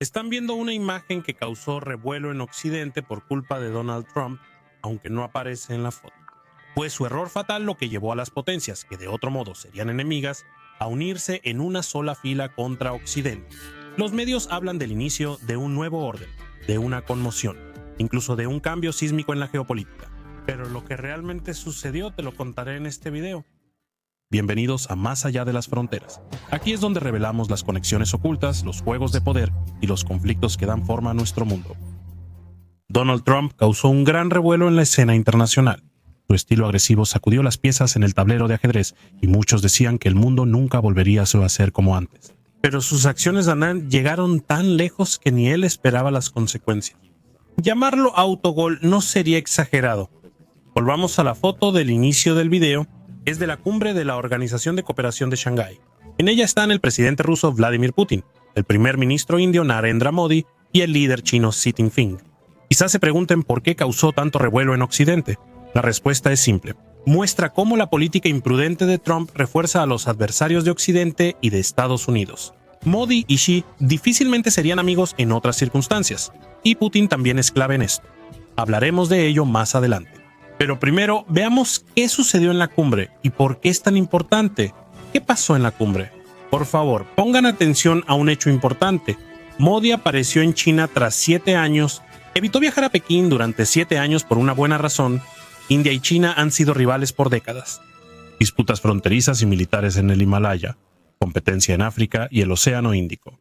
Están viendo una imagen que causó revuelo en Occidente por culpa de Donald Trump, aunque no aparece en la foto. Fue su error fatal lo que llevó a las potencias, que de otro modo serían enemigas, a unirse en una sola fila contra Occidente. Los medios hablan del inicio de un nuevo orden, de una conmoción, incluso de un cambio sísmico en la geopolítica. Pero lo que realmente sucedió te lo contaré en este video. Bienvenidos a Más allá de las fronteras. Aquí es donde revelamos las conexiones ocultas, los juegos de poder y los conflictos que dan forma a nuestro mundo. Donald Trump causó un gran revuelo en la escena internacional. Su estilo agresivo sacudió las piezas en el tablero de ajedrez y muchos decían que el mundo nunca volvería a ser como antes. Pero sus acciones llegaron tan lejos que ni él esperaba las consecuencias. Llamarlo autogol no sería exagerado. Volvamos a la foto del inicio del video. Es de la cumbre de la Organización de Cooperación de Shanghái. En ella están el presidente ruso Vladimir Putin, el primer ministro indio Narendra Modi y el líder chino Xi Jinping. Quizás se pregunten por qué causó tanto revuelo en Occidente. La respuesta es simple. Muestra cómo la política imprudente de Trump refuerza a los adversarios de Occidente y de Estados Unidos. Modi y Xi difícilmente serían amigos en otras circunstancias, y Putin también es clave en esto. Hablaremos de ello más adelante. Pero primero, veamos qué sucedió en la cumbre y por qué es tan importante. ¿Qué pasó en la cumbre? Por favor, pongan atención a un hecho importante. Modi apareció en China tras 7 años, evitó viajar a Pekín durante 7 años por una buena razón. India y China han sido rivales por décadas. Disputas fronterizas y militares en el Himalaya, competencia en África y el Océano Índico.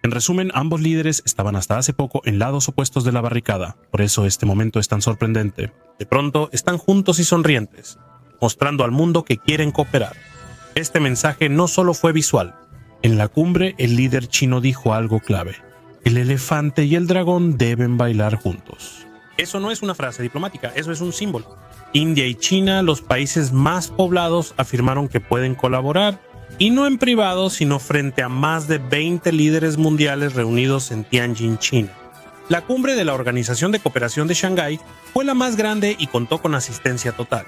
En resumen, ambos líderes estaban hasta hace poco en lados opuestos de la barricada, por eso este momento es tan sorprendente. De pronto, están juntos y sonrientes, mostrando al mundo que quieren cooperar. Este mensaje no solo fue visual. En la cumbre, el líder chino dijo algo clave. El elefante y el dragón deben bailar juntos. Eso no es una frase diplomática, eso es un símbolo. India y China, los países más poblados, afirmaron que pueden colaborar, y no en privado, sino frente a más de 20 líderes mundiales reunidos en Tianjin, China. La cumbre de la Organización de Cooperación de Shanghái fue la más grande y contó con asistencia total,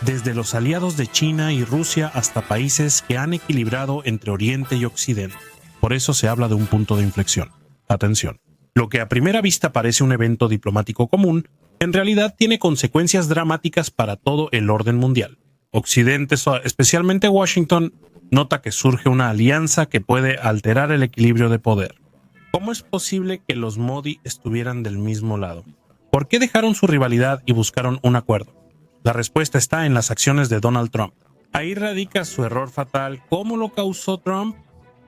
desde los aliados de China y Rusia hasta países que han equilibrado entre Oriente y Occidente. Por eso se habla de un punto de inflexión. Atención. Lo que a primera vista parece un evento diplomático común, en realidad tiene consecuencias dramáticas para todo el orden mundial. Occidente, especialmente Washington, nota que surge una alianza que puede alterar el equilibrio de poder. ¿Cómo es posible que los Modi estuvieran del mismo lado? ¿Por qué dejaron su rivalidad y buscaron un acuerdo? La respuesta está en las acciones de Donald Trump. Ahí radica su error fatal. ¿Cómo lo causó Trump?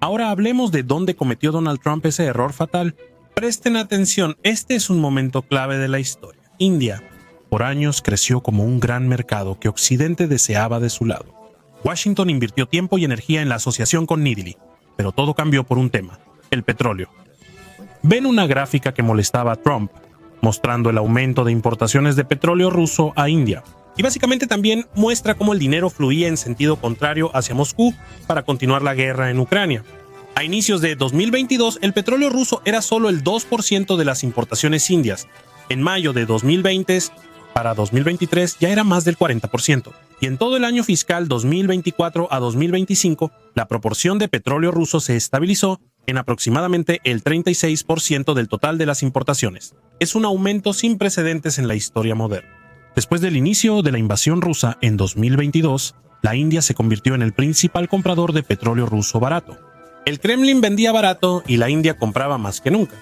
Ahora hablemos de dónde cometió Donald Trump ese error fatal. Presten atención, este es un momento clave de la historia. India, por años, creció como un gran mercado que Occidente deseaba de su lado. Washington invirtió tiempo y energía en la asociación con New Delhi, pero todo cambió por un tema, el petróleo. Ven una gráfica que molestaba a Trump, mostrando el aumento de importaciones de petróleo ruso a India. Y básicamente también muestra cómo el dinero fluía en sentido contrario hacia Moscú para continuar la guerra en Ucrania. A inicios de 2022, el petróleo ruso era solo el 2% de las importaciones indias. En mayo de 2020, para 2023 ya era más del 40%. Y en todo el año fiscal 2024 a 2025, la proporción de petróleo ruso se estabilizó en aproximadamente el 36% del total de las importaciones. Es un aumento sin precedentes en la historia moderna. Después del inicio de la invasión rusa en 2022, la India se convirtió en el principal comprador de petróleo ruso barato. El Kremlin vendía barato y la India compraba más que nunca.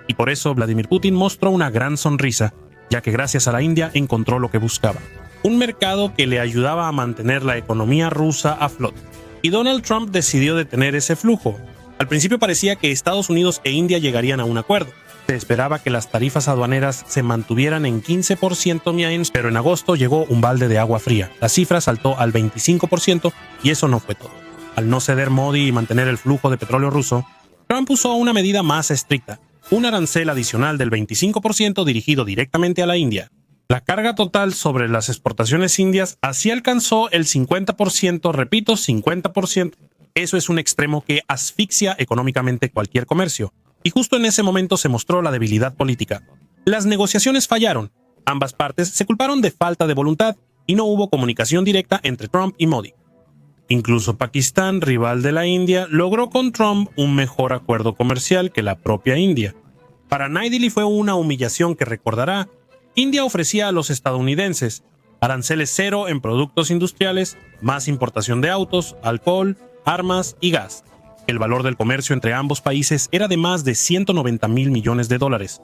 Y por eso Vladimir Putin mostró una gran sonrisa, ya que gracias a la India encontró lo que buscaba. Un mercado que le ayudaba a mantener la economía rusa a flote. Y Donald Trump decidió detener ese flujo. Al principio parecía que Estados Unidos e India llegarían a un acuerdo. Se esperaba que las tarifas aduaneras se mantuvieran en 15%, pero en agosto llegó un balde de agua fría. La cifra saltó al 25% y eso no fue todo. Al no ceder Modi y mantener el flujo de petróleo ruso, Trump usó una medida más estricta, un arancel adicional del 25% dirigido directamente a la India. La carga total sobre las exportaciones indias así alcanzó el 50%, repito, 50%. Eso es un extremo que asfixia económicamente cualquier comercio. Y justo en ese momento se mostró la debilidad política. Las negociaciones fallaron. Ambas partes se culparon de falta de voluntad y no hubo comunicación directa entre Trump y Modi. Incluso Pakistán, rival de la India, logró con Trump un mejor acuerdo comercial que la propia India. Para Naidili fue una humillación que recordará. India ofrecía a los estadounidenses aranceles cero en productos industriales, más importación de autos, alcohol, armas y gas. El valor del comercio entre ambos países era de más de 190,000 millones de dólares.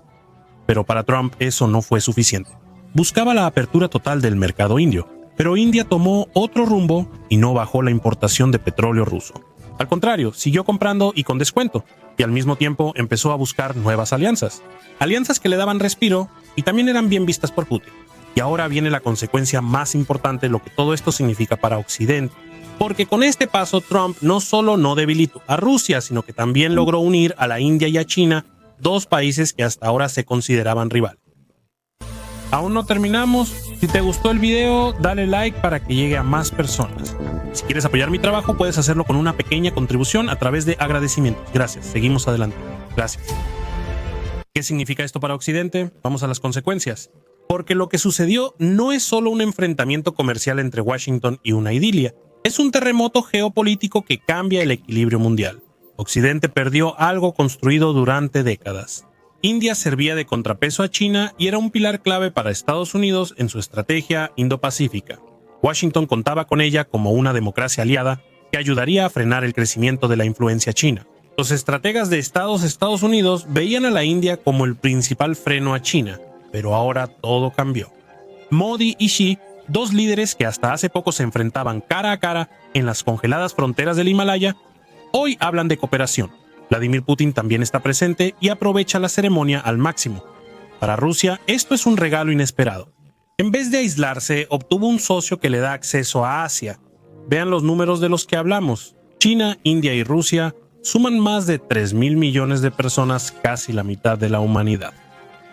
Pero para Trump eso no fue suficiente. Buscaba la apertura total del mercado indio, pero India tomó otro rumbo y no bajó la importación de petróleo ruso. Al contrario, siguió comprando y con descuento, y al mismo tiempo empezó a buscar nuevas alianzas. Alianzas que le daban respiro y también eran bien vistas por Putin. Y ahora viene la consecuencia más importante de lo que todo esto significa para Occidente. Porque con este paso Trump no solo no debilitó a Rusia, sino que también logró unir a la India y a China, dos países que hasta ahora se consideraban rivales. Aún no terminamos. Si te gustó el video, dale like para que llegue a más personas. Si quieres apoyar mi trabajo, puedes hacerlo con una pequeña contribución a través de agradecimientos. Gracias. Seguimos adelante. Gracias. ¿Qué significa esto para Occidente? Vamos a las consecuencias. Porque lo que sucedió no es solo un enfrentamiento comercial entre Washington y una idilia. Es un terremoto geopolítico que cambia el equilibrio mundial. Occidente perdió algo construido durante décadas. India servía de contrapeso a China y era un pilar clave para Estados Unidos en su estrategia Indo-Pacífica. Washington contaba con ella como una democracia aliada que ayudaría a frenar el crecimiento de la influencia china. Los estrategas de Estados Unidos veían a la India como el principal freno a China, pero ahora todo cambió. Modi y Xi, dos líderes que hasta hace poco se enfrentaban cara a cara en las congeladas fronteras del Himalaya, hoy hablan de cooperación. Vladimir Putin también está presente y aprovecha la ceremonia al máximo. Para Rusia, esto es un regalo inesperado. En vez de aislarse, obtuvo un socio que le da acceso a Asia. Vean los números de los que hablamos. China, India y Rusia suman más de 3,000 millones de personas, casi la mitad de la humanidad.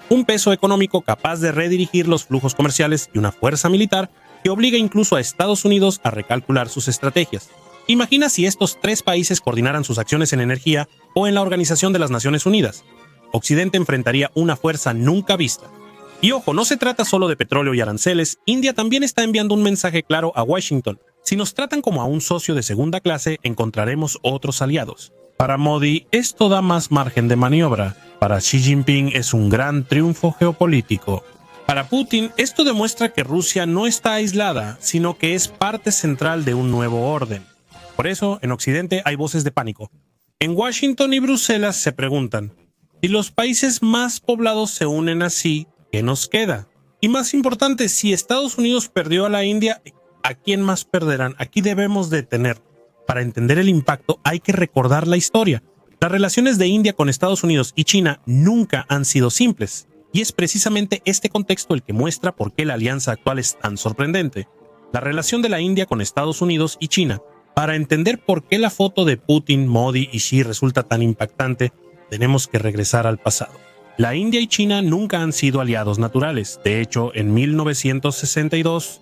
Un peso económico capaz de redirigir los flujos comerciales y una fuerza militar que obliga incluso a Estados Unidos a recalcular sus estrategias. Imagina si estos tres países coordinaran sus acciones en energía o en la Organización de las Naciones Unidas. Occidente enfrentaría una fuerza nunca vista. Y ojo, no se trata solo de petróleo y aranceles. India también está enviando un mensaje claro a Washington. Si nos tratan como a un socio de segunda clase, encontraremos otros aliados. Para Modi, esto da más margen de maniobra. Para Xi Jinping es un gran triunfo geopolítico. Para Putin, esto demuestra que Rusia no está aislada, sino que es parte central de un nuevo orden. Por eso, en Occidente hay voces de pánico. En Washington y Bruselas se preguntan, si los países más poblados se unen así, ¿qué nos queda? Y más importante, si Estados Unidos perdió a la India, ¿a quién más perderán? Aquí debemos detener. Para entender el impacto hay que recordar la historia. Las relaciones de India con Estados Unidos y China nunca han sido simples. Y es precisamente este contexto el que muestra por qué la alianza actual es tan sorprendente. La relación de la India con Estados Unidos y China. Para entender por qué la foto de Putin, Modi y Xi resulta tan impactante, tenemos que regresar al pasado. La India y China nunca han sido aliados naturales. De hecho, en 1962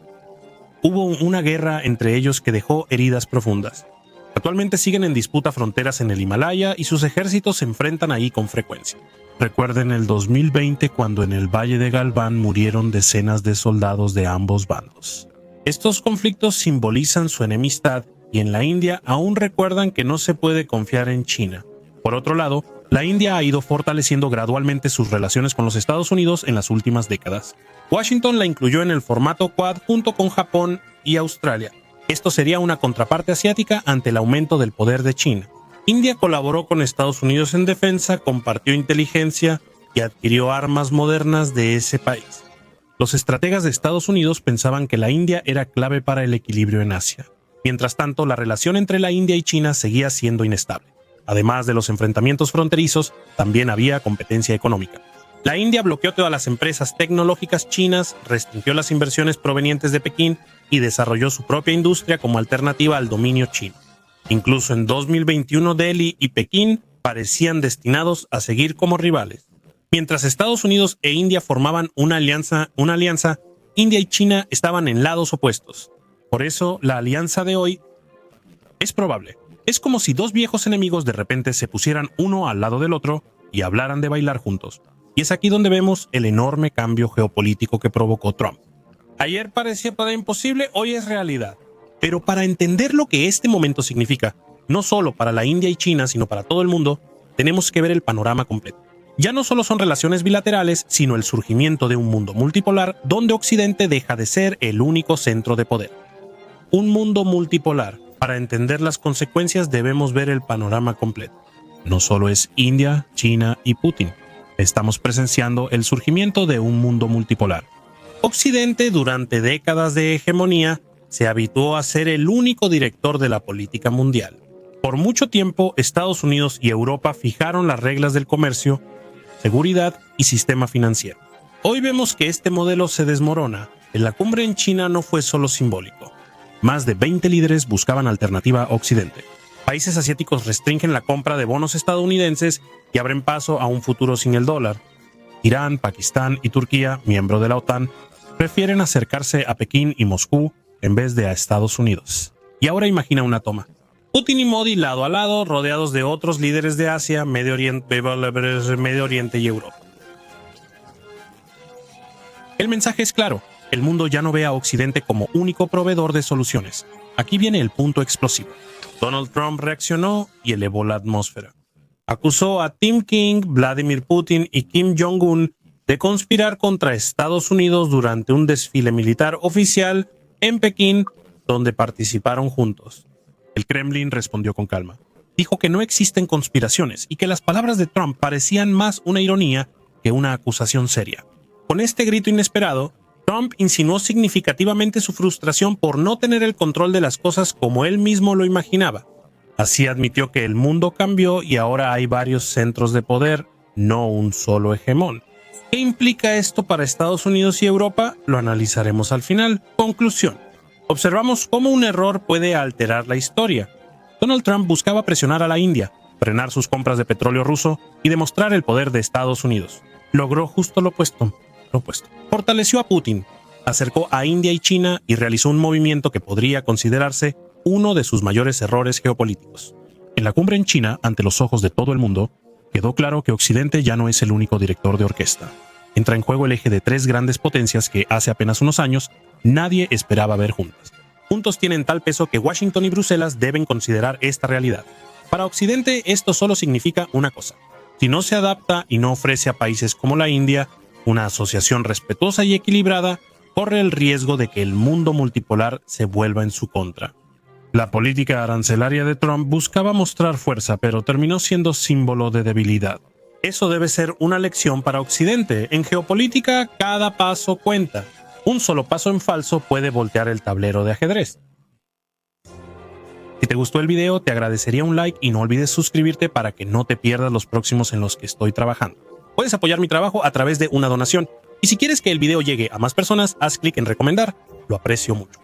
hubo una guerra entre ellos que dejó heridas profundas. Actualmente siguen en disputa fronteras en el Himalaya y sus ejércitos se enfrentan ahí con frecuencia. Recuerden el 2020 cuando en el Valle de Galván murieron decenas de soldados de ambos bandos. Estos conflictos simbolizan su enemistad y en la India aún recuerdan que no se puede confiar en China. Por otro lado, la India ha ido fortaleciendo gradualmente sus relaciones con los Estados Unidos en las últimas décadas. Washington la incluyó en el formato Quad junto con Japón y Australia. Esto sería una contraparte asiática ante el aumento del poder de China. India colaboró con Estados Unidos en defensa, compartió inteligencia y adquirió armas modernas de ese país. Los estrategas de Estados Unidos pensaban que la India era clave para el equilibrio en Asia. Mientras tanto, la relación entre la India y China seguía siendo inestable. Además de los enfrentamientos fronterizos, también había competencia económica. La India bloqueó todas las empresas tecnológicas chinas, restringió las inversiones provenientes de Pekín y desarrolló su propia industria como alternativa al dominio chino. Incluso en 2021, Delhi y Pekín parecían destinados a seguir como rivales. Mientras Estados Unidos e India formaban una alianza, India y China estaban en lados opuestos. Por eso, la alianza de hoy es probable. Es como si dos viejos enemigos de repente se pusieran uno al lado del otro y hablaran de bailar juntos. Y es aquí donde vemos el enorme cambio geopolítico que provocó Trump. Ayer parecía para imposible, hoy es realidad. Pero para entender lo que este momento significa, no solo para la India y China, sino para todo el mundo, tenemos que ver el panorama completo. Ya no solo son relaciones bilaterales, sino el surgimiento de un mundo multipolar donde Occidente deja de ser el único centro de poder. Un mundo multipolar. Para entender las consecuencias debemos ver el panorama completo. No solo es India, China y Putin. Estamos presenciando el surgimiento de un mundo multipolar. Occidente, durante décadas de hegemonía, se habituó a ser el único director de la política mundial. Por mucho tiempo, Estados Unidos y Europa fijaron las reglas del comercio, seguridad y sistema financiero. Hoy vemos que este modelo se desmorona. En la cumbre en China no fue solo simbólico. Más de 20 líderes buscaban alternativa a Occidente. Países asiáticos restringen la compra de bonos estadounidenses y abren paso a un futuro sin el dólar. Irán, Pakistán y Turquía, miembro de la OTAN, prefieren acercarse a Pekín y Moscú en vez de a Estados Unidos. Y ahora imagina una toma. Putin y Modi lado a lado, rodeados de otros líderes de Asia, Medio Oriente y Europa. El mensaje es claro. El mundo ya no ve a Occidente como único proveedor de soluciones. Aquí viene el punto explosivo. Donald Trump reaccionó y elevó la atmósfera. Acusó a Tim King, Vladimir Putin y Kim Jong-un de conspirar contra Estados Unidos durante un desfile militar oficial en Pekín, donde participaron juntos. El Kremlin respondió con calma. Dijo que no existen conspiraciones y que las palabras de Trump parecían más una ironía que una acusación seria. Con este grito inesperado, Trump insinuó significativamente su frustración por no tener el control de las cosas como él mismo lo imaginaba. Así admitió que el mundo cambió y ahora hay varios centros de poder, no un solo hegemón. ¿Qué implica esto para Estados Unidos y Europa? Lo analizaremos al final. Conclusión. Observamos cómo un error puede alterar la historia. Donald Trump buscaba presionar a la India, frenar sus compras de petróleo ruso y demostrar el poder de Estados Unidos. Logró justo lo opuesto. Fortaleció a Putin, acercó a India y China y realizó un movimiento que podría considerarse uno de sus mayores errores geopolíticos. En la cumbre en China, ante los ojos de todo el mundo, quedó claro que Occidente ya no es el único director de orquesta. Entra en juego el eje de tres grandes potencias que hace apenas unos años nadie esperaba ver juntas. Juntos tienen tal peso que Washington y Bruselas deben considerar esta realidad. Para Occidente esto solo significa una cosa. Si no se adapta y no ofrece a países como la India una asociación respetuosa y equilibrada, corre el riesgo de que el mundo multipolar se vuelva en su contra. La política arancelaria de Trump buscaba mostrar fuerza, pero terminó siendo símbolo de debilidad. Eso debe ser una lección para Occidente. En geopolítica, cada paso cuenta. Un solo paso en falso puede voltear el tablero de ajedrez. Si te gustó el video, te agradecería un like y no olvides suscribirte para que no te pierdas los próximos en los que estoy trabajando. Puedes apoyar mi trabajo a través de una donación. Y si quieres que el video llegue a más personas, haz clic en recomendar. Lo aprecio mucho.